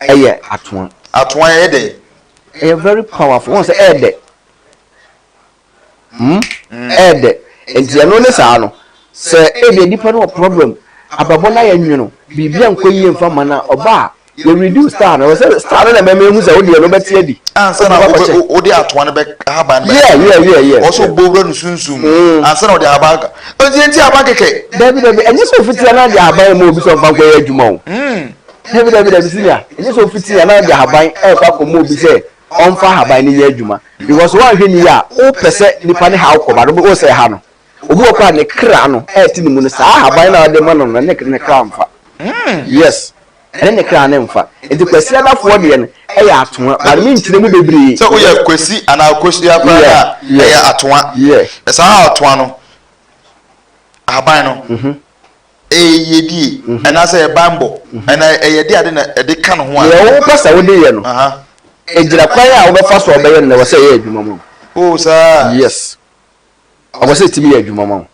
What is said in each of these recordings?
ɛyɛ atoa ɛyɛ de ɛyɛ very powerful once ɛyɛ de ɛyɛ de nti ɛno ne saa no sɛ ebi nipa no problem ababɔ na yɛ nwono bibia nkɔ yie mfa mana ɔba you reduce star no say star no na me hu say wo de no beti adi ansa na wo de atoa no be haba no yeah also bowra no sunsum ansa na wo de haba enti haba keke david enye so fitia na de haba mo obi so fa kwa adwuma o david sinia enye so fitia na de haba e fa ko mo obi say on fa haba ni ye adwuma because one hwe ni ya o pese nipa ne ha ko ba do o say ha no obi o kwa ne kra no e ti ni mu no sa haba na de ma no na ne kra mfa yes ene ne kra ne mfa enti kwasi adafo de ne eya atoa ba me ntire mu bebre so oya kwasi ana kwasi akra eya atoa esa atoa no aban no eyedi ena se bambo ena eyedi ade na ede ka no ho a ye wo pasa wo de ye no ejira kwan a wo be fa so obeye no wo se ye adwuma mu oh sir yes wo se tibi ye adwuma mu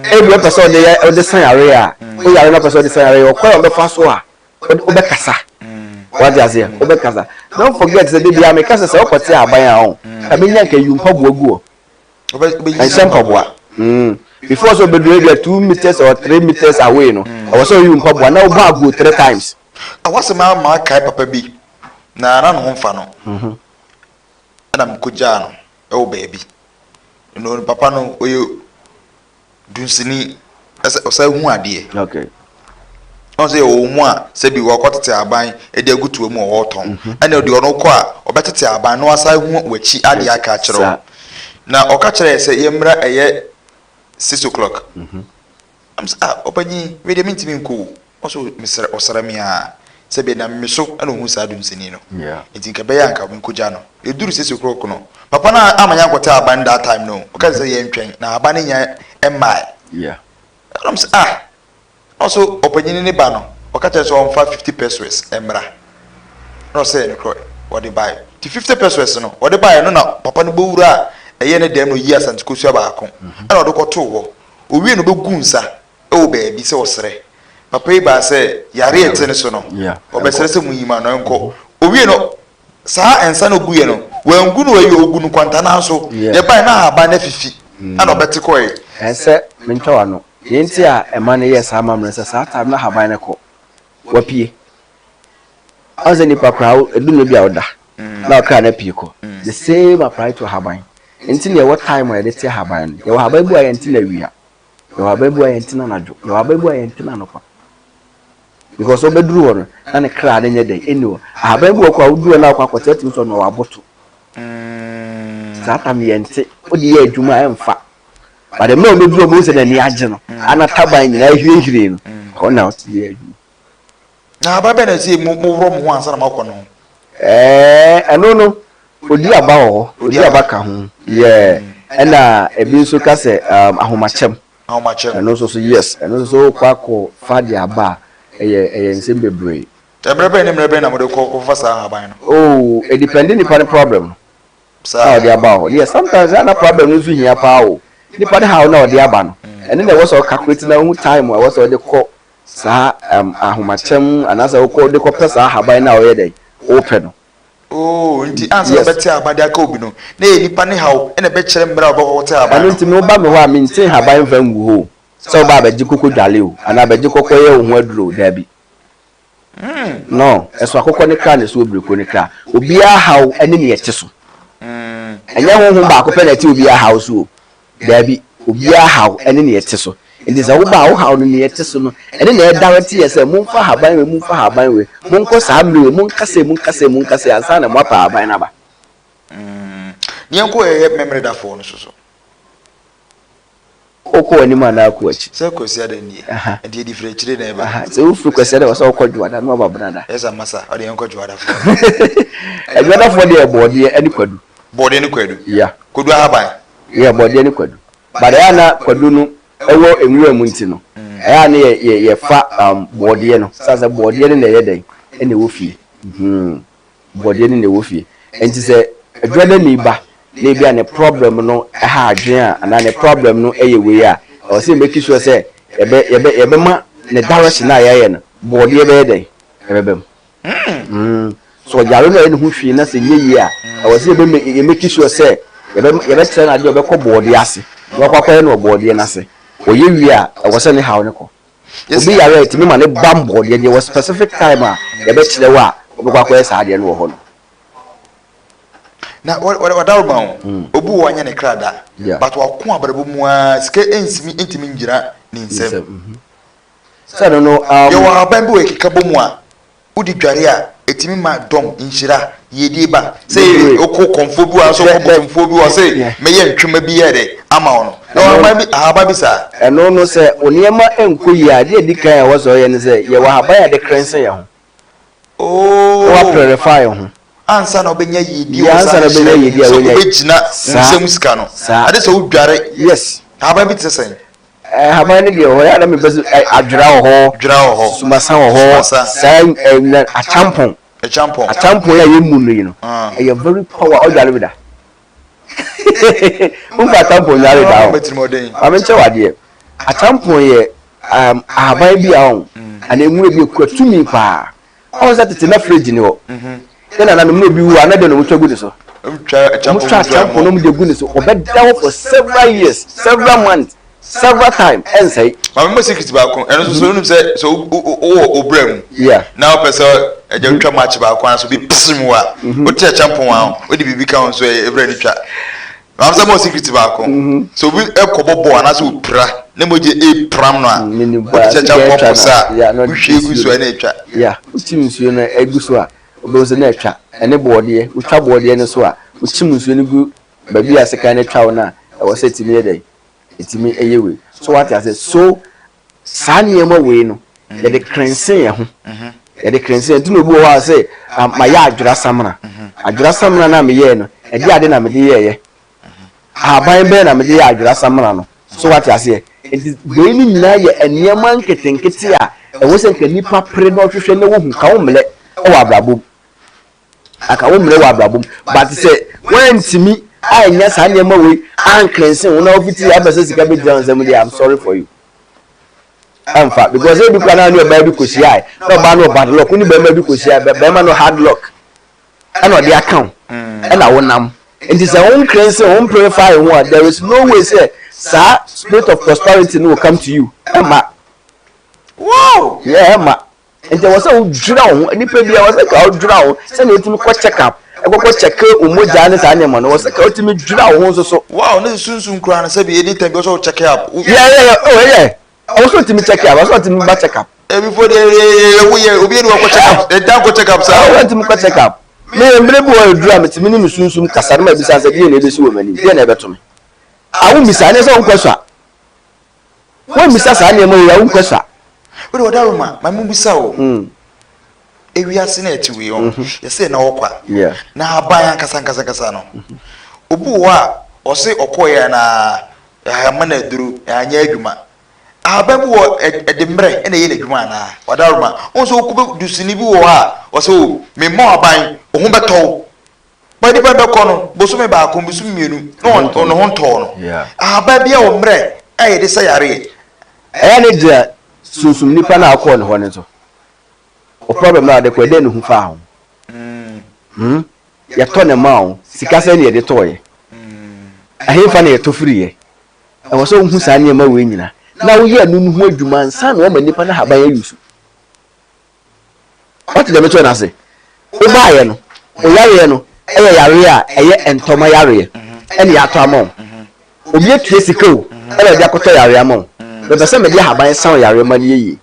ebi pesa o de san yare a o yare na pesa o de san yare o kwa o be fa so a o be kasa what you say o be kasa don't forget say dey bia me kasa say o kwete aban a o abi nya nke yumpa buagu o be nsem boa before so be do 2 meters or 3 meters away no I was so yumpa boa na o ba go 3 times awase ma kai papa bi na no mfa no na mkoja no e o baby no papa no oyo dunsini asa hu ade okay on say o mu a se bi wo kwotete aban e de agutu mu o ton ene o de ono kọ a obetete aban no asa hu wachi ade aka kire na o ka kire se yemra eye 6 o'clock am sa opanyi we de mintimi nko oso misra osara mi a se be na miso ene hu sa dunsini no yeah nti be ya nka nkoja no e duru 6 o'clock no papa na amanya kwota aban that time no o ka se ye ntwen na aban nya emai yeah I'm say also opinion ni ba no o ka tell so on 50 pesos emra no say no croy what they buy the 50 pesos no what they buy no na papa no bowura eye ne dem no yi asantiko su ba akon e na do ko to wo owie no be gunsa e wo ba bi se wo sere papa yi ba se yare etene so no o be sere se mu yima no enko owie no saa ensa no guye no wangu no ayi ogu no kwanta na so ye ba na aba na fifi ana obete ko e ense mentwa no yenti a ema ne yes ama mre se saa time na haban ne ko wapie anze ni pakra edu no bia oda na okra na pie ko the same apply to haban enti ne what time we dey tie haban ye haban bu ayenti na wia ye haban bu ayenti na najo ye haban bu ayenti na nopa because obeduru won na ne kra de nye dey eniwo haban bu ko awudu na akwa kwata tim so no waboto saa time yenti odi ye adwuma emfa but the man do mo se na ni age no ana taban nyina hwehwire no ko na o ti adwuma na ba be na se mo woro mo ho ansa na makọ no eno no odi aba ho odi aba ka ho yeah ena ebi nso ka se ahomachem eno so yes eno so kwako fa di aba eye nsem bebre emrebe ni mrebe na mo de ko fa sa aban no oh it depending upon the problem sa di aba ho yes sometimes na problem no so hia pa o nipa de how na odi aba no ene na was calculate na hu time was odi ko sa ahomachem anasa ko de ko pesa haban na o ye dey open no oh nti answer beti abade aka obi no na nipa ne how ene be kire mbra obokote aba anu nti me ba me ho a me ntin haban vangu ho so ba ba jikoko dwale o ana ba jikoko ye ho aduro da bi no eso akoko ne ka ne so obriko ne ka obi a how ene ne yete so enya ho ba akoko na ti obi a how so da bi obi a how ene ne yete so ndi za wo ba wo how ne yete so no ene na direct yese mun fa haban we mun ko sa amre mun kase ansa na mo pa haban na ba nyenko ye memory da phone so oko ani ma na ko achi se ko sia da ni e di fre chire na e ba se wo fru ko sia da so ko juada no ba brada esa masa o de yenko juada fo e juada fo de bode ani kwadu ya kodu haban ya bode ani kwadu bara na kwadu no ewo enwura mu nti no eya na ye fa bode no sasa bode ne na ye den ene wo fie bode ne wo fie enti se juada ni ba na bia ne problem no ha adwen a na ne problem no eye we a o se make sure say ebe ma ne direction na ye no bode be den ebebem so yare no ene hu hwi na se nye yi a e wose be make sure say ye be tell na de obekọ board ase no kwakọ na board na ase oye wi a e wose ne hawo ne ko obi yare timi ma ne bam board ye was specific time a ye be kire wa obekọ ya sa de no ho no na wadawo ma obu wo anya ne krada but wa ko abrabo mu a sika ensimi intimi ngira ni nsem so no ye wa ban bi we kika bo mu a udi dware a etimi ma dom nhyira yedi ba say okọ konfo bi wa so ko konfo bi wa say me ye ntwema bi ye de ama ono na wa ma bi ahaba bi sa eno no say oniema enko yi a de edikan a wazo ye ne say ye wa haba ya de krense ye ho wa purify ho ansa na obenya yedi o ansa na obenya yedi a wonya begina nsem sika no ade so udware yes ahaba bi tsesen haba ne de ho ya na me bezu adwira ho sumasa ho sai achampon ya yemu no yi no e very power o jare bida umba achampon jare da o amenche wade achampon ye ahaban bi a on ana emu bi ku atumi pa on sa tete na fridge ni ho na me bi wu ana de no mutwa gudi so achampon no mu de gudi so obeda for several years several months several times and say mama secret ba ko eno so no say so obram now person e je twa match ba ko so bi psim wa o te champion wa o di bibi kan so every ni twa mama say mo secret ba ko so bi e ko bobo ana so pra na mo je e pram no a o te champion ko sa o hwegu so na twa o tim so na egu so a o be so na twa ene boode o twa boode ne so a o tim so ne gu ba bi aseka na twa na e wo se timi dey itimi eyewe so what I say so sani yema we no ye de krensen ye ho ye de krensen tu no bi wa say ma ya adwura samna na me ye no e di ade na me de ye aban be na me de adwura samna no so what I say we ni nyina ye enema nketenkete a e wo se nkanipa pre no hwehwe na wo hu ka wo mle e wa abrabom aka wo mle wa abrabom but say when timi anya sani yema we an cleansing una ofiti ya bese sika be down say I'm sorry for you in fact because e bi kwa na no ba bi kosi ai no ba no bad luck ni ba ma bi kosi ai ba ma no hard luck and on the account and I wonam it is a own cleansing own purify one there is no way say sir spirit of prosperity no will come to you emma wow yeah emma and there was a drown ni pe bia was a drown say na etimi ko check up ekoko check umoja ne sa nyema no was ka otimi dwura wo so wow ne sunsun kura na say be any time go check up yeah also otimi check up also otimi ba check up before the we obi eni wo check up e dan go check up sa otimi ko check up me mbre bo wa dwura metimi ni sunsun kasare ma bisa say die na ebesi wo mani die na ebeto me awu misa ne so nkwaso wo misa sa nyema wo awu nkwaso we do daru ma mu bisa o ewiase na eti we on yese na wokwa na aban kasa no obu wa o se okoye na ya mana duru ya anya adwuma aban bu wo edemre na ye na adwuma na wadaruma on so okube dusini bi wo ha o se o me mo aban o hu beto ba di ba beko no bo so me ba ko bi so mienu no on ho nto no aban bia o mre aye de sayare ne dia sunsum nipa na akọ ne ho ne so o problem na de kwede ne hu fa ho ya to ne ma o sika se ne ye de to ye ahemfa na ye to free ye e wo so hu sa ne ma we nyina na wo ye anu hu adwuma nsa na o ma nipa na haba ya yusu what the mecho na say o ba ye no o yare no e ye yare a e ye entoma yare e ne ya to amon obi etie sika o e le de akoto yare amon be se me de haba san yare ma ne ye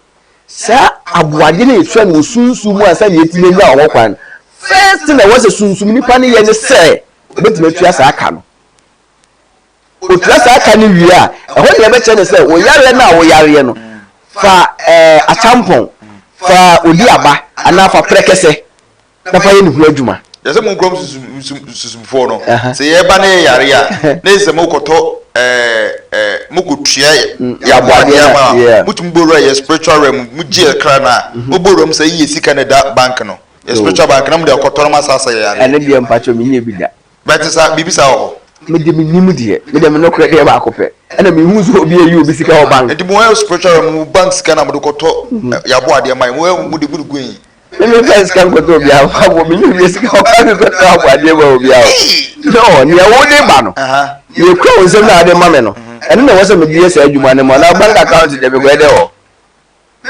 sa abuade na etwa no sunsun mu asa na etime nya owo kwan first na was sunsun nipa ne ye ne se obetime tua sa aka no o tua sa aka ne wi a eho ne be che ne se wo yare na wo yare no fa achampon fa odi aba ana fa prekese na fa ye ne hu adwuma yese mo nkrom susum fo no se ye ba ne yare a na se mo koto mukutua ya bwade mutum boro ya spiritual realm mujie kra na oboro m say yi sika na da bank no ya spiritual bank na mu de okotoro masasa ya ene de mpacho mi nye bida betisa bibisa ho me de minim de me de me no kra de ba akopɛ ena me hu so obi ayi obi sika ho bank enti mo spiritual realm bank sika na mu de koto ya bwade mai mo mu de gudugun me first can go to be a woman, you can go to what they will be out. No, near one day, you close them out the mamma. And there wasn't a dear said you want them on our bank account to the weather.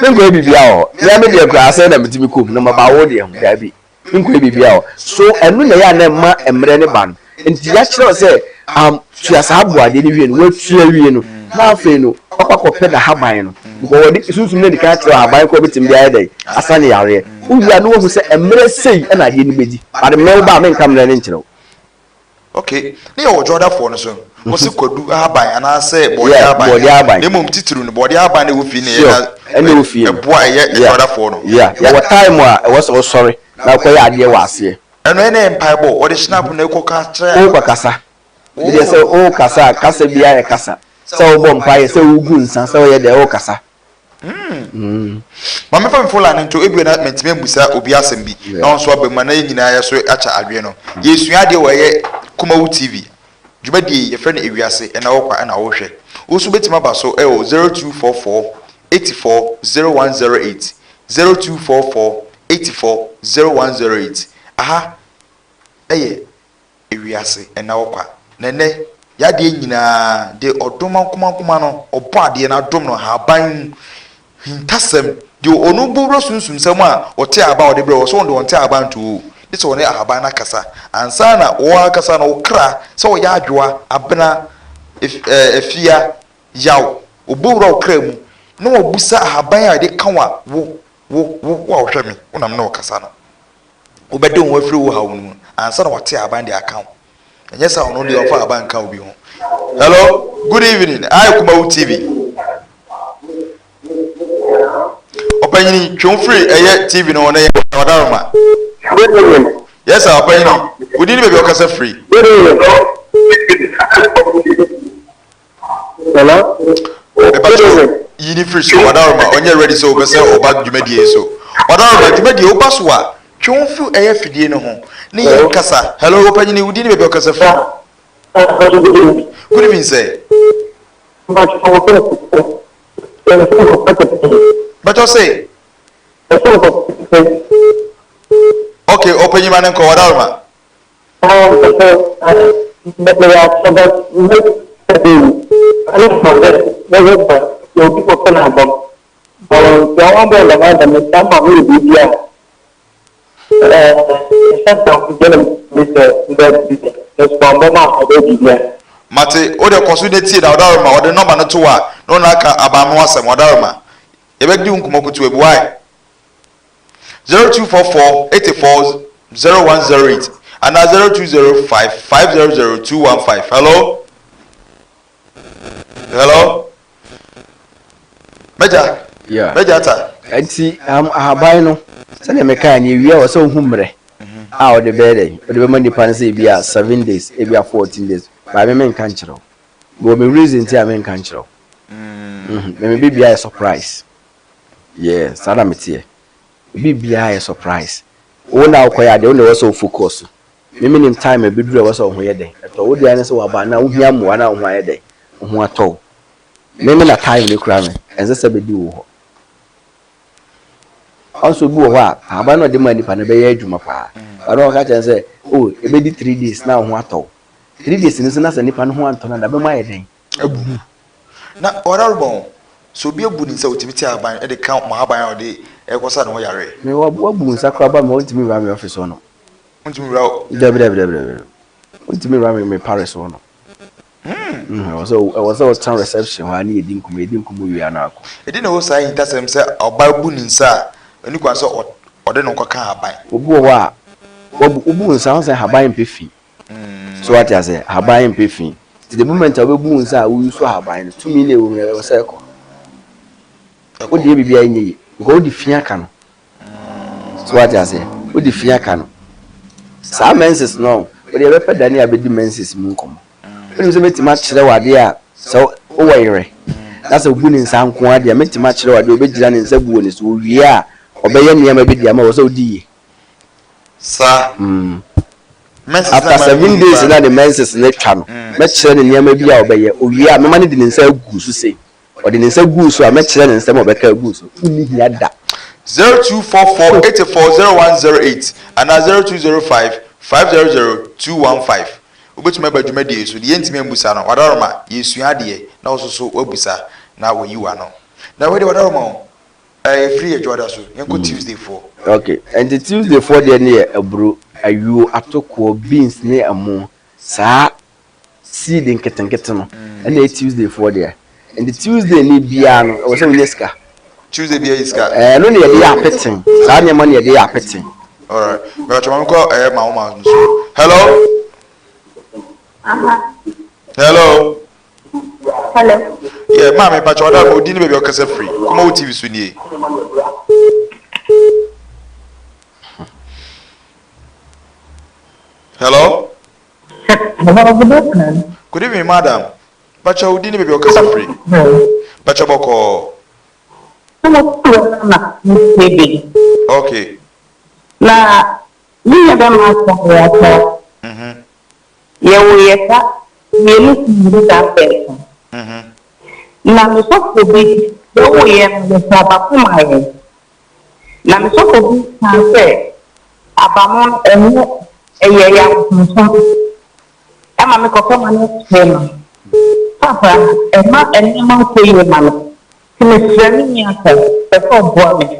Then go be out. Let me be grass and to be cooked, no matter what they have. Be out. So, and when they are never a many and the actual say, she has had what they even work to now, Feno, Papa Pet a Habino. Because it's soon the catcher are by Cobbit in the other day, a sunny area. Who are no one who say a mere say, and I didn't be, but the mailman come an inch. Okay, near Jordan for so. Was it could do Abai and I say, boy, Abai, the mum titru, the body Abai will finish and you feel a boy yet, Jordan for. Yeah, what time I was so sorry. Now, quite idea was here. And when Empire or the snap no coca, oh, Cassa. They say, oh, Cassa, Cassa be a Cassa. So, Bompire, so good, and so yeah, the Ocasa. Mamma from Fulani into a good admit me, Busa, Obiasembi, non swap a man in I so at Adriano. Yes, you had your way, KUMAWOOD TV. Jumadi, your friend Ibiase, and Oka and Aoshe. Also, bet my basso 0244 84 0108 0244 84 0108. Aha, Ibiase, and Oka. Nene. Yadi nyina de odoma kuma no obo ade na dom no haban hintasem de onuburo sunsun sam a ote aba ode bre wo so onte aba ntu this one haban na kasa ansa na wo kasa na okra so wo ya adwoa abena efia yaw oburo okra mu no obusa haban a de kanwa wo hwe me unam na okasa no obede won afiri wo hawo mu ansa na wote aban de account. And yes, I know the offer bank can be home. Hello, good evening. I KUMAWOOD TV. Open free TV no one. Yes, sir. Open. We didn't be okay free. Hello. You need free so Wadarma. On your ready so be say oba dwumadi so. Wadarma dwumadi obaswa. Twonfu fidie no ho. Ni kasa. Hello, open ni wudi ni be kasa free. Good evening, sir. But you say. Okay, open your man and call Wadarma. Mate, o de consultate da Wadarma, o de number no to wa, no na ka abanu asem Wadarma. Ebedi nkumokutu ebuai. 0244 84 0108 and 0205 500 215. Hello? Hello? Meja? Yeah. Meja ta? Enti ahaban no se na meka ni wi a so humre a o de bede o de be mani pan se bia 7 days e bia 14 days ba me men kan kiro go me reason ti a men kan kiro me be bia a surprise. Yeah, sada metie be bia a surprise o na okoya de o na wo so focus me minim time e be dure wo so ho ye den to wo dia ne se wa ba na wo hia mo na wo ho ye den ho ato me na time ne kura me ense se be di wo ho also go wa aba no de mani pa na be ye adwuma pa aro ka chen say oh e be di 3 days na ho ato 3 days ni se na se nipa no ho anto na da be ma ye den abu na orarbo so bi abu ni se otibiti aban e de kan ma aban o de e kosa no yare me wa bu nsa kra ba ma ontimi ra me office no ontimi ra de ontimi ra me Paris no so town reception wa ni edin kumo wi anako edi na wo sai intasem se oba bu ni nsa ani kwa so ode no kwaka haban obu wo a obu nsa ho se haban mpefi so what you say haban mpefi the moment obu nsa wo so haban to me le wo se ko o de bibia nyi go di fia ka no so what you say o di fia ka no sa menses no o de be pedani abedi menses mu nkom when you meet match the wadia so o wayre that's a good nsa nko ade meet match the wadia obegira ne nsa buo ne so wie a obeye niam be dia ma wo so di sa after 7 days na the menses ne twa no match ne niam bi a obeye o wie a me ma ne di ne nsa gu so sei o di ne nsa gu so a match ne nsa ma obeka gu so uni hia da 0244840108 and 0205500215. Ubetuma ba dwumadi so de yentime mbusa no wadaroma yesua de na ososo wabusa na wayiwa no na we de wadaroma free adwada so yenko Tuesday 4. Okay, and the Tuesday 4 there near ebro ayu atoko beans ne amo saa seed nketenkete no and the Tuesday 4 there and the Tuesday ni bia no o se nyeska Tuesday bia iska no ne ye apetin saa nyama ne ye apetin. All right, but you go ma woman so hello. Hello. Hello. Yeah, mommy, but you don't know baby okase free. KUMAWOOD TV so nie. Hello. Good evening, madam. But you didn't baby okase free. But you boko. Okay. Na ni ebe ma so ya so. Ye wo ye ka ye ni ni da pe. Na mi so ko bi ye wo ye na sa ba ku ma ye. Na mi so ko bi san se abamon enu eye ya nso. E ma mi ko ko ma ni se no. Papa e ma eni ma ko ye ma no. Ti me fre mi ni aka e ko bo mi.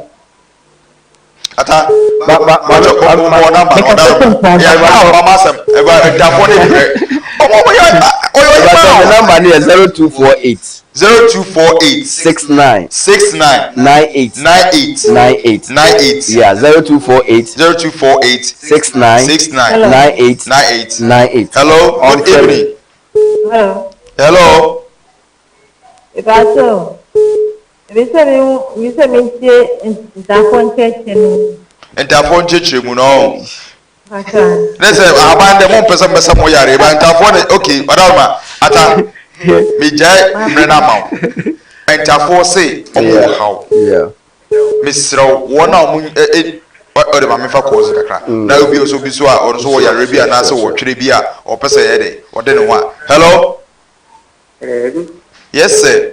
Ata number is 0248 69 98 yeah 0248 69 98. Hello, good evening. Hello. Entafon cheche mu no. Listen, abande mo pesa mesa mo yare ba entafon okay, wadama ata me jai mrena maw. Entafon say omo how. Yeah. Misro wona omo o de ma me fa cause kakra. Na obi oso bi so a o so wo yare bi ana se wo twere bi a o pesa ye de o de ne ho a. Hello. Yes sir.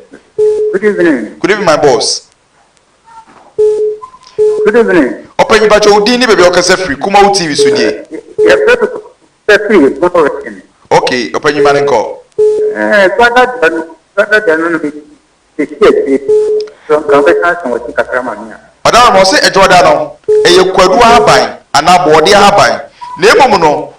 Good evening. Good evening my boss. Good evening. Open your batch odi ni baby okase free KUMAWOOD TV so die. Yes, free. Okay, open your man call. Madam mo se ejoda no eye kwadu aban ana boode aban na emom no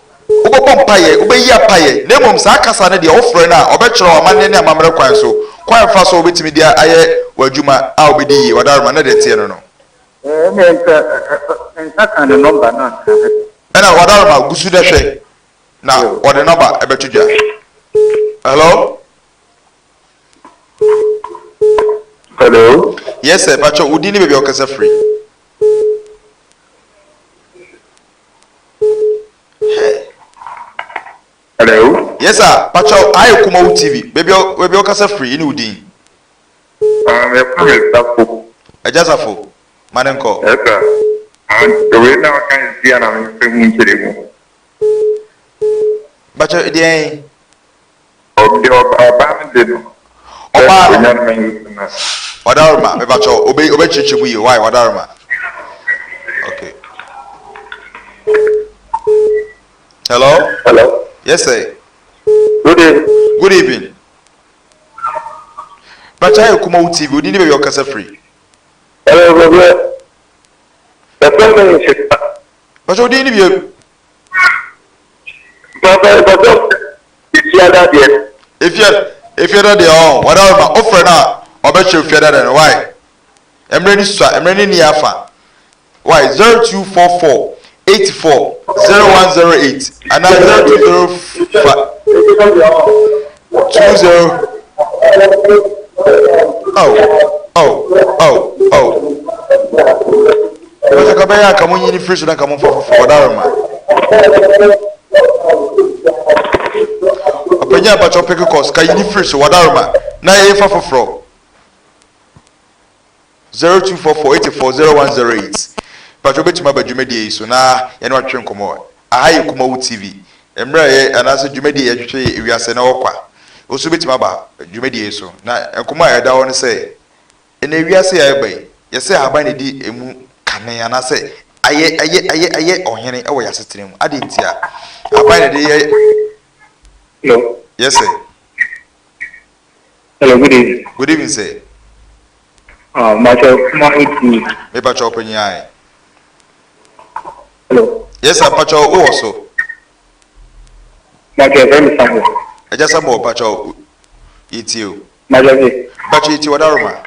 obobom paye obeyi apaye na emom sa kasa ne de ofre na obekere o manne ne amamre kwan so kwan fa so obetimi dia aye wadwuma a obedi wadarma na de tie no no. Ena wadarma gusu de hwe na ode number ebetudwa. Hello. Hello. Yes sir, but you didn't baby okase free. Hello. Yes sir, but you I KUMAWOOD TV. Baby okase free ini udin. Me promise that for. Ajazafo. Manenko. Yes sir. The way now can see and I'm feeling. But you dey The wadarma me bacho obe chichibu yi why wadarma. Okay. Hello. Hello. Yes sir. Good evening. Good evening. But I KUMAWOOD TV odi ni baby okase free. Hello. The problem is But odi ni bi if you're not there, whatever offer now, or bet you fear that why? I'm ready ni afa. Why 0244 84 0108 and 0205 20. Because I come here, come on, you free so that come on for whatever. Openya ba chopeke course ka yini free so wadarma na ye fa foforo 0244840108 ba chobetima ba dwumadi so na ye no atwe nkomo ahaye KUMAWOOD TV emra ye anase dwumadi ye twetwe ewiase na wokwa oso betima ba dwumadi so na nkomo a ye da won se ene ewiase ya bai ye se haban ne di emu kane ana say aye ohene e wo yasetrem ade ntia abai de Hello. yes sir. Hello, good evening. Good evening sir. Macho, KUMAWOOD. Me pacho openyai. Hello. Yes sir, pacho o also. Macho, very simple. I just am pacho itio. Macho, Pacho itio wadaruma.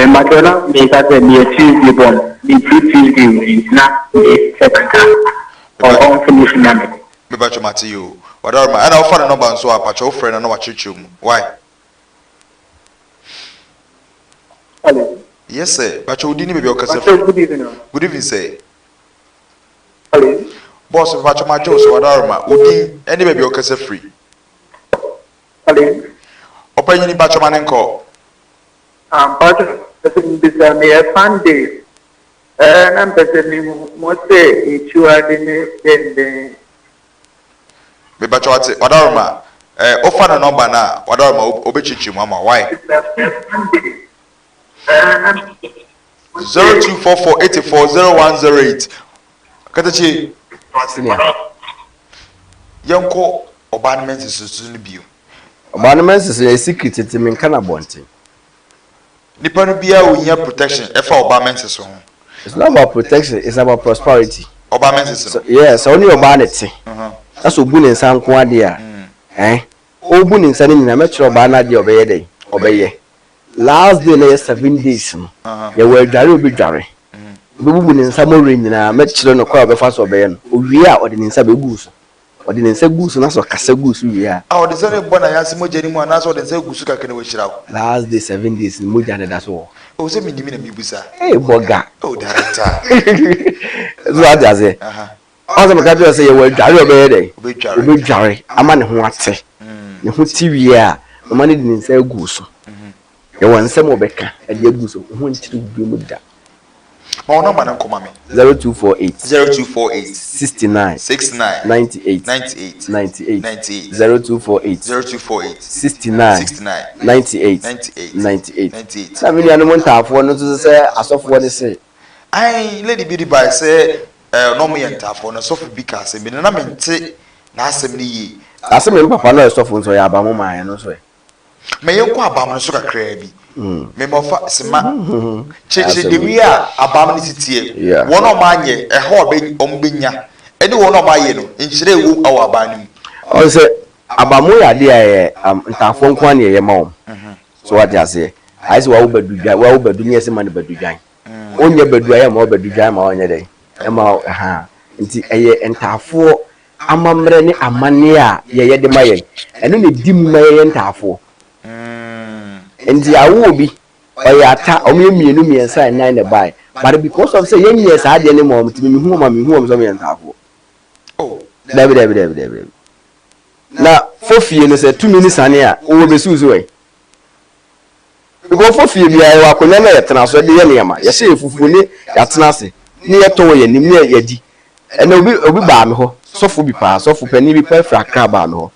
Macho, na me kata me Tuesday born. Me Tuesday na me second or unfinished number. Me pacho matio. Wadaruma. Ana offer the number so pacho friend na wachichum. Why? Hello. Yes sir. Pacho udini baby okase. Macho, good evening. Good evening sir. Hello. Boss pacho majo so wadaruma. Udin any baby okase free. Hello. Open ni pacho manenko. Pacho, this is a Sunday. And I'm better most say you are the Me pacho ate wadaruma. Offer the number na wadaruma obechichi mama. Why? 0244840108. Katachi. Yanko obanement is ni bio. Obanement is a secret to me kana bonte. Nipa no bia wo nya protection e fa obanement so. It's not about protection, it's about prosperity. Obanement is so. Yes, only obanete. That's obu ne nsa nko ade a. Obu ne nsa ni na metro oba na de obeye dey. Obeye. Last day na 7 days no. Ya we dware obi dware. Obu ne nsa mo re nyina metro no kwa obefa so obeye no. Owie a ode ne nsa begu so. Ode ne nsa gu so na so kasa gu so wie a. Ah ode se ne bona yansi mo jeni mu ana so ode nsa gu so kakene wo hira ko. Last day 7 days mo jane da so. O se minimi na mibusa. Boga. Oh director. So ade say. Also maka bi say ye we dware obeye dey. Obi dware ama ne ho ate. Ne ho ti wie a ma ne de ne nsa gu so. Ye won nsem obeka e de gu so ho ntiri bi mu da. Ma ono ma na nkoma me. 0248 69 98 69 98. Na me anu montafo no so say asofo ne say. Ai lady bi by say no mo yentafo no sofo bi ka say me na mente na asem ni yi. Asem me papa no sofo nso ya abamu man no so e. Me yenko abam no so kakra bi. Me mofa sema cheche de wi a abam ni titie won o ma anye e ho ombenya e de won o ma ye no nchire wu awo abanim o se abamu ya de e ntafo nko an ye ma o so what ya say ai se wa wo badu ni ese ma ne badu dwan onye badu aye ma wo badu dwan ma onye dey e ma nti eye ntafo amamre ni amane a ye de ma ye eno ne dim ma ye ntafo Ndi awo bi oyata omiemienu miensa nan na buy but because of say yen yes ade ne mom timi mihu am so ntafo oh dabi na fofie no say 2 minutes ane a wo be suzu we because fofie bia e wa konya na yetena so de ye ne ma ye se efufu ni yatena se ni ye to ye nim ni ye di ena obi ba me ho sofo bi pa sofo pani bi pa fra kra ba me ho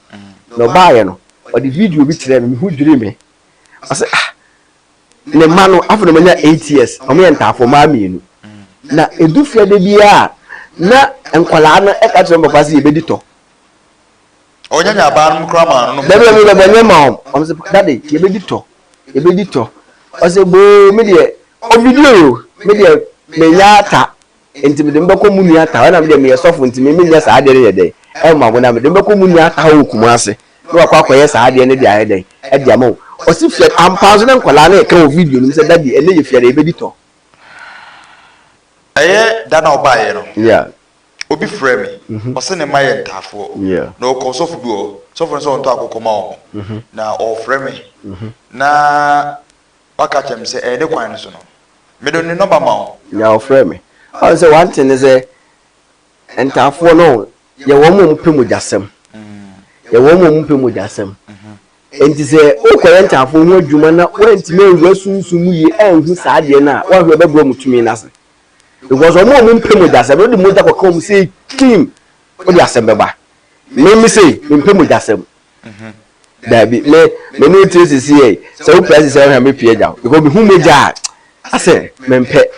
no ba ye no o di video bi tire me hu dwiri me ase ne manu afọ manya 8 years o me ntafo ma mienu na edufia de bia na enkwala na e ka tire papa se ebedi to onyanya ba no kra ma no be banya ma o se daddy ebedi to o se bo me de o video me de me nya ta enti me de mbako mu nya ta na me de me sofo enti me nya sa ade ne de e ma bo na me de mbako mu nya ta ho kuma ase no akwa ye sa ade ne de aye de e de ama o si fie ampazo na nkwala na e ka video nim se daddy ene ye fie de ebedi to da na oba ye no yeah obi frame o se ne ma ye ntafo no ko sofo bi o sofo so onto akokoma o na o frame na waka chem se ne kwan so no me do ne number ma o ya o frame o se one thing is ntafo no ye wo mo mpemu jasem ye wo mo mpemu jasem enti se o ko ntafo ho adwuma na wantime nwa sunsumu yi anhu saade na wa hwe bebro mutumi na se because o mo mpemu jasem o de mo da ko kom say clean o de asem beba me say mpemu jasem dabi me no trace see e so o price say o ha me pie ja because me hu meja ase me mpe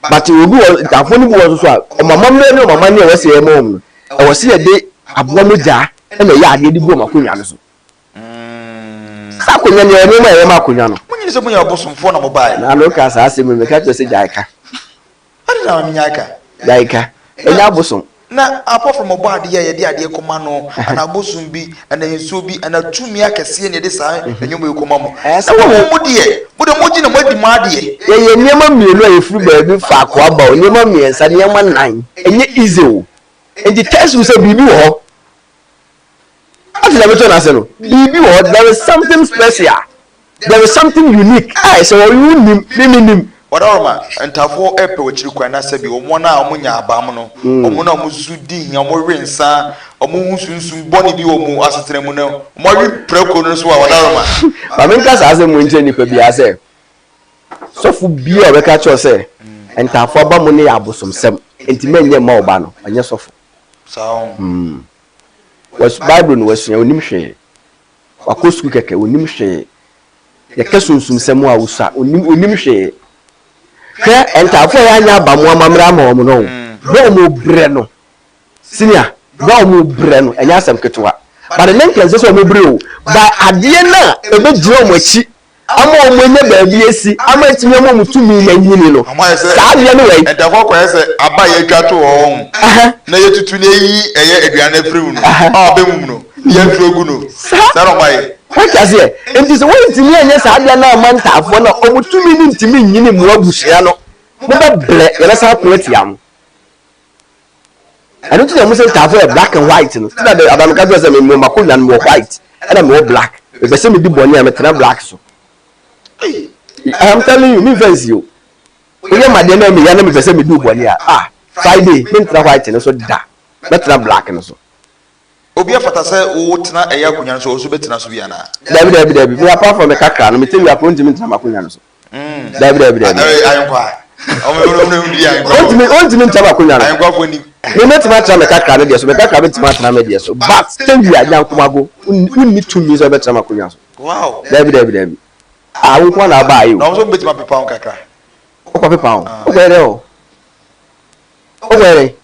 but you go that phone was so o mama no mama ne we say mom e wo se de aboa mo ja e na ya ade di bu makonya no so sa konya ne no ma e makonya no munyi se munya obosomfo na mobile na no ka sa ase me ka to se jaika ade na minya aka jaika enya abosom na apart from obade ye de ade koma no ana abosom bi ana enso bi ana tumi akese ne de sa enyom e koma mo na wo mu de moji na modi ma de ye niema mielu a efuru ba bi fa ko aba o niema miensa niema nan enye easy o enti test we say bibi wo after me to na say no bibi wo there is something special there is something unique I say you nim Wadaroma entafo epe wachiri kwa na sebi omo na omunya abam no omo na omusu di omo rensa omo husunsun boni bi omo asetere mu na omo wi preko no so wadaroma ba men ka sa mu nche ni pa bia se sofu bia we ka cho se entafo ba mu ne ya abosomsem enti menye ma oba no anye sofu sawo was bible no was onim hwe wakosku keke onim hwe ya kesunsum semu a wusa onim hwe ke entafo ya nya ba mu amamra ma omo no bo mo bre no senior bo mo bre no enya asem ketwa but the name kense so mo bre o ba ade na ebe jiro mo achi ama omo nya ba bi esi ama etime mo mutumi na nyini no sa ade no wei entafo kwa se aba ye twato ho na ye tutu na yi eye aduane frem no a be mum no ye ntrogu no saro mai what is it enti so won timi anya sa ade na amantafo na omutumi ni ntimi nyini mu abusia no mo ba ble yele sa ko etiam I don't think I'm saying tafo black and white no so that the adam ka say me makonya no white and me black be say me di boni am tena black so I am telling you me fancy you oye made na me ya na me be say me di boni Friday me tena white no so da me tena black no so obi afata se wo tena eya kunya so so betena so bia na David me apart from me kakra no me tell you akon timi tena makonya no so David ayenkwa omo ndi ayenkwa ontimi tena makonya no ayenkwa foni me metima tena me kakra no dia so me kakra metima tena me dia so but tell you ajan komago unni tumi so betena makonya so wow David nko na ba ayo no so betima pepa on kakra o ko pepa on o gbere o gbere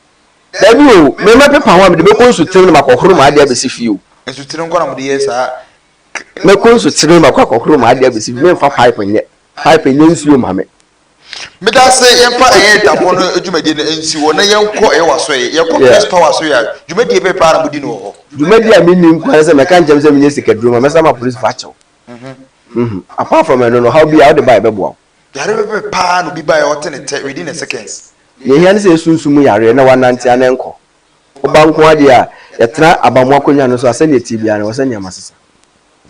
David o me ma pepa on me de be konsu tiri ma kokoro ma ade abesi fi o ensu tiri nko na mo de yesa me konsu tiri ma kokoro ma ade abesi me fa pipe nye nsu o ma me me da se yempa eye tafo no adwumadi no ensi wo na yenko eye waso ye ko press power so ya dwumadi be pa na mudi no ho dwumadi a me nim kwa se me kan jem se me nye sikadru ma sama police facho apart from no how be how the buy be bo yare be pa no bi buy within a seconds ye hia ne se sunsumu yare na wananti anenko oba nko ade a yetra abamu akonya no so asane tibia na wasanya masesa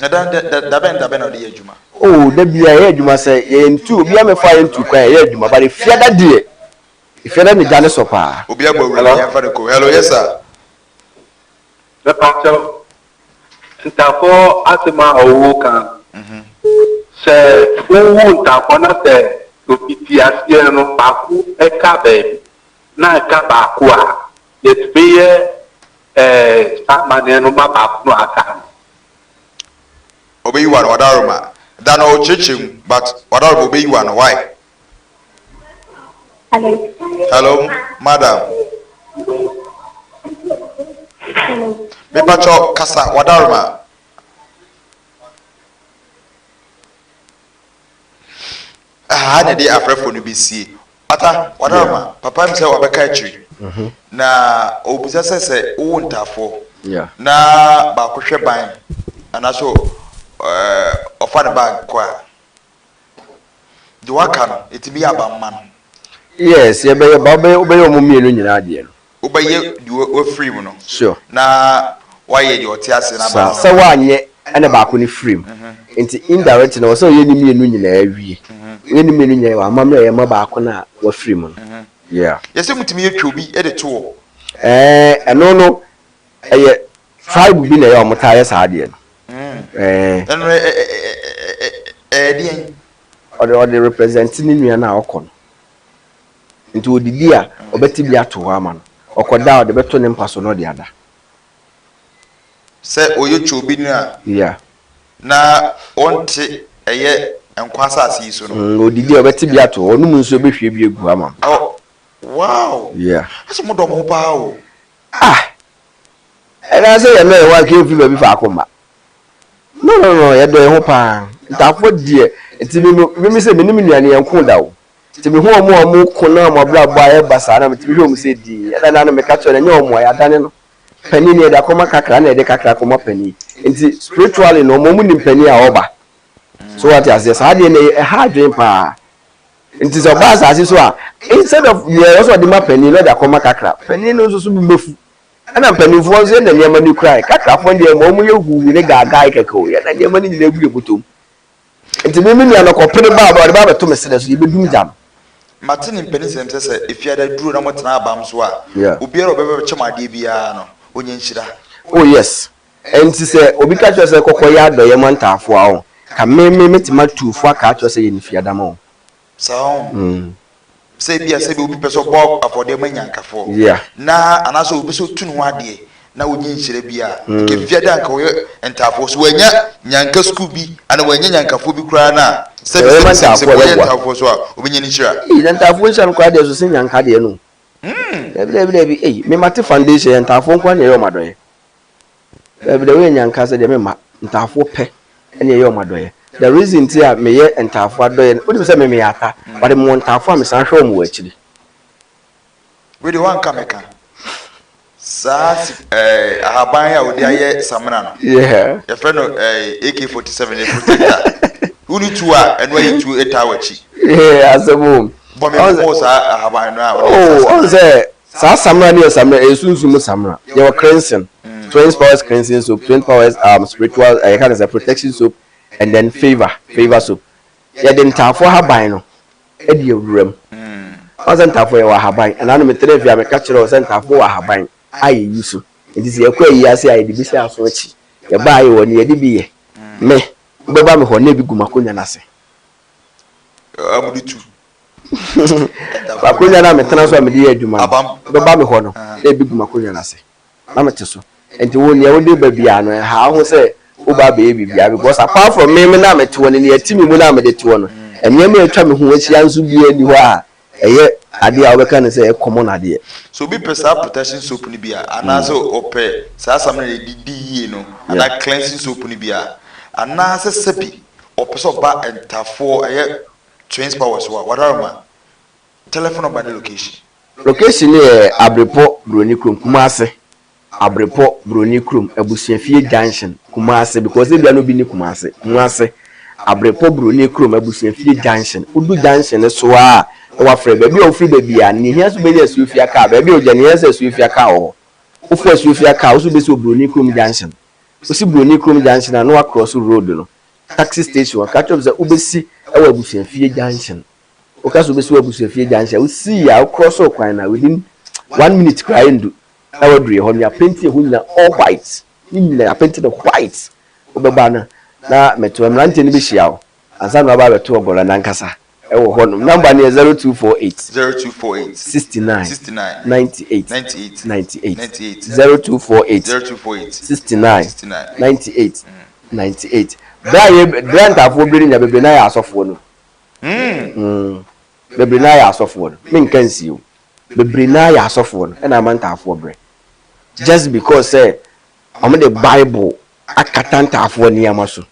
na da ben na de adwuma oh da bia ye adwuma se ye ntu obi amefa ye ntu kwa ye adwuma bare fiada de fiada ne jane so pa obi agbawura ya fa ko hello yes sir the pastor ntafo asema owo kan se owo ntafo na se opiti asie no baku eka be na eka baku a yetbeye amane no ma baku no aka obeyi wan wadaroma da no chechim but wadaroma obeyi wan why hello madam me pacho kasa wadaroma ne dey afrefo no bisi ata wadaroma papa mse wabeka achiri na obusa sese wo ntafo na ba ko hwe ban anaso ofane bag kwa de waka no etimi abamma no yes ye be obey omumienu nyina de no obeye we free mu no sure na waye de otiase na ba se wanye ene ba ko ni free nti indirect na so ye ni mienu nyina awie ye ni mienu nyina wa amamra ye ma ba ko na wa free mu yeah yese mutimi yetwa obi e de to eno no eye tribe bi na ye omutaye saade no dien or the representing nua na okono nti odidi a obeti bi ato ho ama no okoda o de beto ne mpaso no de ada se oyo chobi na yeah na onte eye enkwasa asi so no odidi obeti bi ato onu mu nso behwe bi egu ama oh wow yeah aso mo do mo pa o era say ye no wa ke fi ba bi fa akoma no ye do ye ho pa ntafo die enti mi se minim nuane ye nko da o enti mi ho omo ko na mo bra bo aye basa na mi ti hwe mu se di ya na me ka cho na nye omo ya dane no pani ne da koma kakra na de kakra koma pani enti spiritually no mo mu nim pani a oba so what as yes had ne ha dwen pa enti so ba sa so a instead of ye also de ma pani no da koma kakra pani no so bi mefu ana pani fo so na nyama ni cry kakra fo de mo mu ye hu ne gaga ikako ya na nyama ni na gure butom enti me nua no ko pere ba ba to me sede so ye bedum jam matini pani sem se ifia da duro na mo tena abam so a obiara obebe chemade bia no onye nhyira oh yes enti se obi ka cho se kokoya adoye mantafo a o ka me metima tufo aka cho se ye ni fiada ma o so se bia se bi obi peso bo afode manyankafo yeah na anaso obi so tunu ade na onye nhyira bia ke fiada nka wo entafo so wanya nyanka school bi ana wanya nyankafo bi kura na se bi se wo entafo so a obi nyi nhyira ile entafo nhyira kwa de so se nyanka de no ebi me mate foundation entafo kwa ne yo madoye ebi de we nyanka se de me ma entafo pe ene ye yo madoye the reason ti a me ye entafo adoye odi se me yata but me entafo a me san hwe mu akiri we de wan kameka sas ahaban ya odi aye samra no yeah your friend AK47 e protector uni tuwa eno ayi tu etawachi yeah asemo bo me ko sa ahaban no a on say sa samra ni samra esunsu samra ye wa cleansing 20 powers cleansing soap 20 powers spiritual kind of protection soap and then favor soap ye den tafo haban no e di ewuram on say tafo ye wa haban and anu me televia me ka kire o say tafo wa haban ayi yusu enti se ekwa yi ase ayi di bi se aso chi ye ba ayi woni ye di bi ye me be ba me ho na bi gumakonya na se amuditu bakonya na metena so amede ye adwuma be ba me ho no e bi gumakonya na se na me teso enti woni ye wodi ba bia no ha ho se wo ba be bibia because apart from me na me te woni ne yatimi mu na me de te wono enye me atwa me ho asia nso bi ani ho a eye ade a obeka ne se e common ade so bi pesa protection soap ni bia anaso ope sa sam na di yie no ana cleansing soap ni bia anaso sebi opeso ba entafo eye twins powers wa wadarma telephone number and location e abrepo broni krom kumase abrepo broni krom abusuafie junction kumase because e bia no bi ni kumase abrepo broni krom abusuafie junction udu junction so a wa frɛ baabi o free baabi a ne hia so be ya suafia ka baabi o jane hia so suafia ka o fo suafia ka o so be so broni krom junction o si broni krom junction na no across road no taxi station ka chop za ubesi e wa abusuafie junction o ka so be so abusuafie junction o si ya cross o kwan na within 1 minute cry ndu e wa dure ho ya painting ho na all white ni na painting the white o be ba na meto mrante ni be hia o ansa na ba beto ogola na nkasa ewo ho no number ni 0248 69 98 0248 69 Grant afọ biri nya bebe na ya asofo no bebe na ya asofo no me nkan si o bebe na ya asofo no na amanta afọ bre just because say am the bible akatanta afọ ni amaso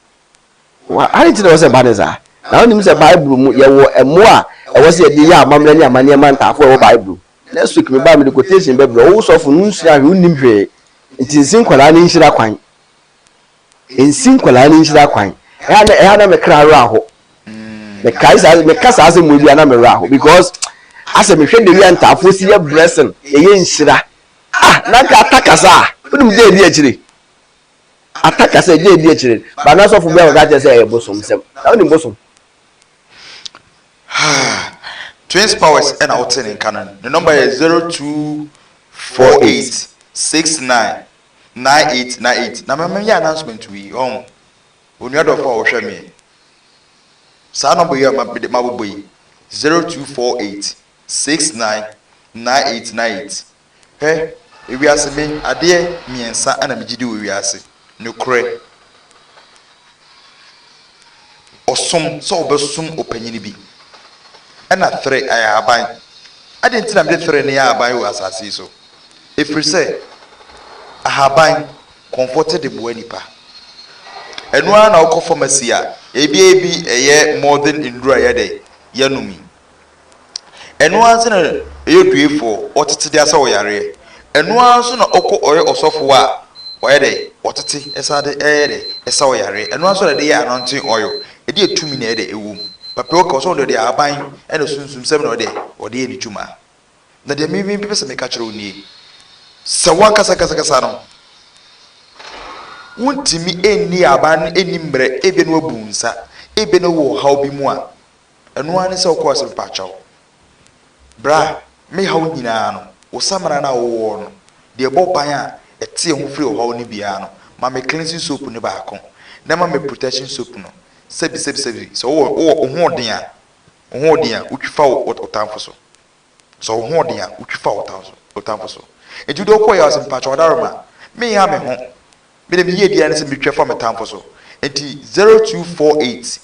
wa anti na say baneza na oni say bible mu ye wo emo a e wo say di ya amamre ni amane amanta afọ wo bible next week me ba me quotation bible wo sofo no nsu a wo nim hwe nti nsin kwala ni nhyira kwan ensin kwala ni nhyira kwan ya na me kra ro aho me kasa ase mu bia na me ro aho because ase me hwe de wi antafo si ye blessing ye nhyira na ka atakasa odum je di akire atakasa je di akire ba na so fo bia ga je say e bosom sem na oni bosom twins powers and outside in canon the number is 0248 69 9898 na mama ya announcement we on onuado for ohwe me sa number ya mabobo yi 0248 69 9898 ewi ase me ade miensa ana megidi we wi ase nokure osom so obesum opanyini bi na 3 aya aban ade ntina me 3 ne ya aban wo asase so efiri se ahaban comforted the boy nipa enu ana okọ pharmacy a ebi eye modern indura ye de yanumi enu anse na eyeduefo otete de asa wo yare enu anso na okọ oye osofo a oye de otete esa de de esa wo yare enu anso na de ya anointing oil edi etumi na de ewum papa okọ so de aban ena sunsum sem na de ode edi tuma na de mi pese me ka kire oni se wakasa no wuntimi enni aban enni mbre ebe no abunsa ebe no wo haw bi mu a eno ane se okọ se pachaw bra me haw nyina no wo samara na wo no de bo ban a ete ho free wo haw ni bia no ma me cleansing soap ne ba ko na ma me protection soap no sebi so wo ho den a utwifa wo otamfo so wo ho den a utwifa wo otamfo so ejudo ko ya sem pachaw daroma me ya me ho me dem ye dia ne se metwa fa metamfo so enti 0248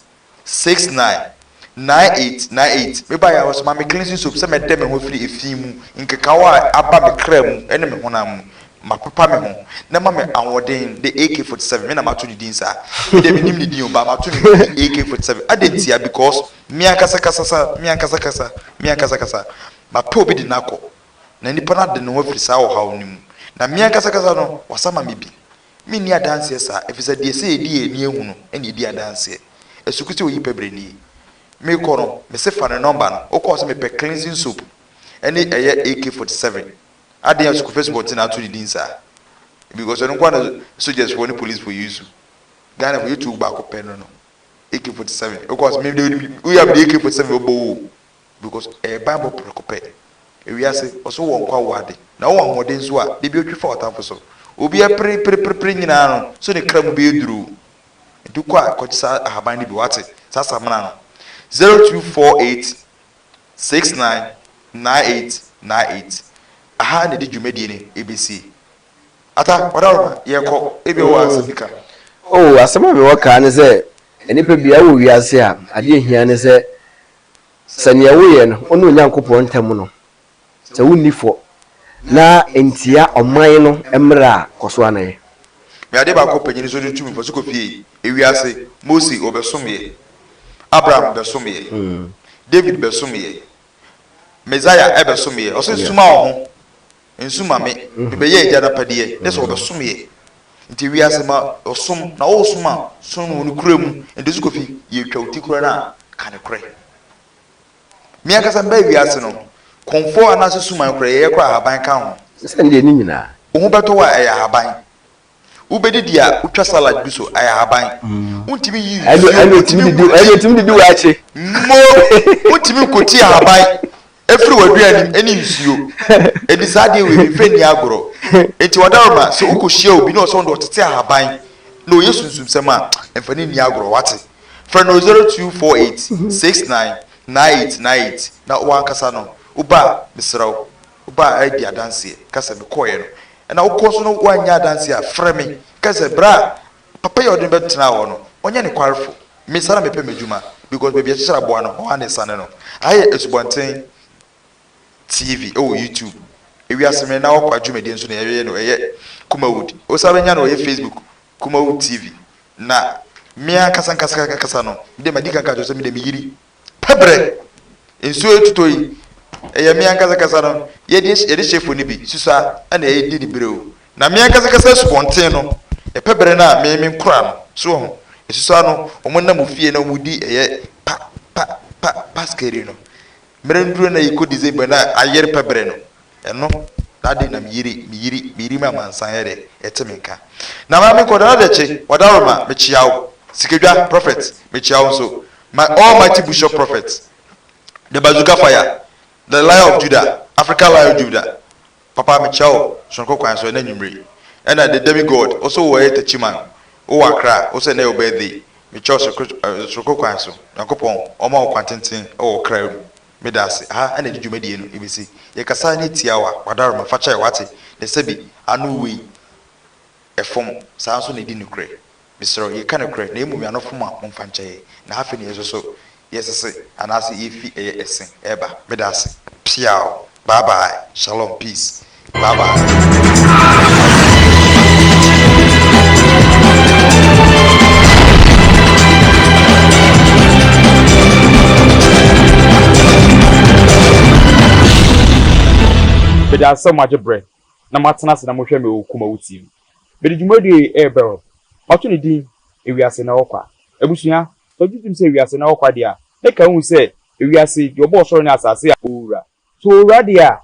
69 9898 me ba ya was ma me cleansing soap se me dem ho firi efimu nkekawa aba me kram ene me honam ma papa me ho na ma me awoden the AK47 me na ma to di din sa me dem nim ni din ba ma to ni AK47 adentia because me ankasa ma pe obi di nako na nipa na de no ho firi sa wo hawo nim na me ankasa no wasama me bi me ni adanse sa efisa de se edi eni ehunu eni edi adanse esukuti oyi pebre ni me koro me se fa ne number no o ko se me pe cleansing soap eni eye AK47 ade ya suku Facebook tin atu di sa because no kwa soldiers for the police for use Ghana for YouTube back up no AK47 o ko se me we have the AK47 obo because e bible prekope e wi ase o so won kwa wade na wo amode so a de bi otwi fa otamfo so obi pre nyina no so ne kram be eduru du kwa kwotisa ahaban ni bi wate sasa mana no 0248 69 9898 aha ne di dwumadi ni ABC ata wadawo yeko ebe wo asifika asema me waka ne se enipa bia wo wi ase a ade ehia ne se sane wo ye no ono nyankopon ntam no se wonni fo na entia oman no emra koso anaye me ade ba ko panyini so tumi fo so ko fie ewi ase Moses obesomye Abraham besomye David besomye Messiah ebesomye o se suma ho ensuma me be ye jada padie ne so obesomye nti wi ase ma osom na o suma so no kuremu ende so ko fie ye twa uti kura na kane kure me akasa mba wi ase no konfo anase suma kura ye kura haban ka ho se ndi ni nyina wo beto wa ya haban ubedi dia utwa salad bi so aya haban untimi yi ayo timi di wa che mo untimi koti haban efri waduani eni nsuo edi sade we feni agoro enti wadaroma so ukohia obi na so ndo tete haban na oyesunsum sema emfani ni agoro wate for no 0248 699898 na wankasa no uba misrawo uba adi adanse kasa me koye no na ukoso no wanya adanse a freme kasa bra papa yo den betena ho no onye ne kwarfo me sara me pe medjuma because baby achira boa no ho ane sane no aye esubonten TV YouTube ewi aseme na okwa dwumedi nso na ye no eye KUMAWOOD o sabe nya no ye Facebook KUMAWOOD TV na mia kasa no de madika ka so me de miyiri pebre enso etutoyi eye mia kasa no ye de chefo ni bi susa ana ye di breo na mia kasa subonten no e pebre na me nkura no so ho esusa no omonna mu fie na mu di eye pa skeri no merenduro na yiko December na ayer pebre no eno dade na miyiri ma mansan yede etemenka na ma me koda de che wadaroma me chiawo sikedwa prophet me chiawo so my almighty bishop prophet the bazooka fire the lion of Judah Africa lion of Judah papa me chiawo sonko kwan so na nyumre and the demigod also wo yete chiman o akra o se na your birthday me chiawo sonko kwan so yakopon o ma kwantenten o kra medase ana di dwumadi no ebisi ye kasa ni tiawa wadaroma facha wate ne sebi anu wi efom sanso ne di nukre Mr. You kind of correct. Name me no form of fanche. Na half in years so. Yes, I say, and I see if he is ever. Medasi. Piao. Bye bye. Shalom. Peace. Bye bye. But there's so much bread. Na matnas na mohwe me KUMAWOOD team. But the jumadi e bero. Opportunity e wiase na okwa. Ebusua, so you say wiase na okwa dia. Make hu say e wiase your boss on asase a owura. So owura dia